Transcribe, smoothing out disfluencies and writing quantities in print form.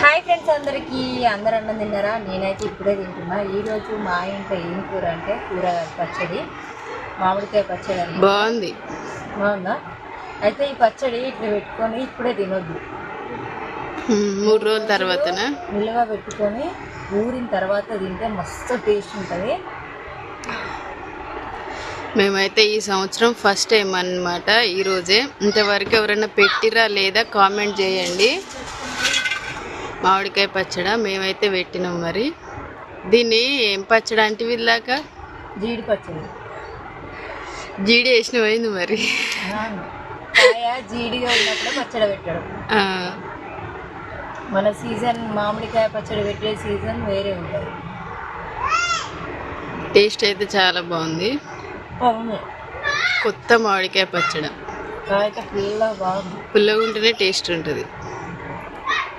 Hi friends, అందరూ అన్నం తిన్నారా? నేనైతే ఇప్పుడే తింటున్నా. ఈరోజు మా ఇంట్లో ఏం కూర అంటే కూరగాయల పచ్చడి, మామిడికాయ పచ్చడి. బాగుందా? అయితే ఈ పచ్చడి ఇట్లా పెట్టుకొని ఇప్పుడే తినొద్దు, 3 రోజుల తర్వాత నిల్వ పెట్టుకొని ఊరిన తర్వాత తింటే మస్తు టేస్ట్ ఉంటుంది. మేమైతే ఈ సంవత్సరం ఫస్ట్ టైం అన్నమాట. ఈరోజే ఇంతవరకు ఎవరైనా పెట్టిరా లేదా కామెంట్ చేయండి. మామిడికాయ పచ్చడి మేమైతే పెట్టినాం. మరి దీన్ని ఏం పచ్చడి అంటే వీళ్ళాక జీడి పచ్చడి. జీడి వేసిన పోయింది మరి. జీడిగా ఉన్నప్పుడు పచ్చడి పెట్టడం మన సీజన్. మామిడికాయ పచ్చడి పెట్టే సీజన్ వేరే ఉంటుంది. టేస్ట్ అయితే చాలా బాగుంది. కొత్త మామిడికాయ పచ్చడి పుల్లగా బాగుంది. పుల్లగా ఉంటేనే టేస్ట్ ఉంటుంది.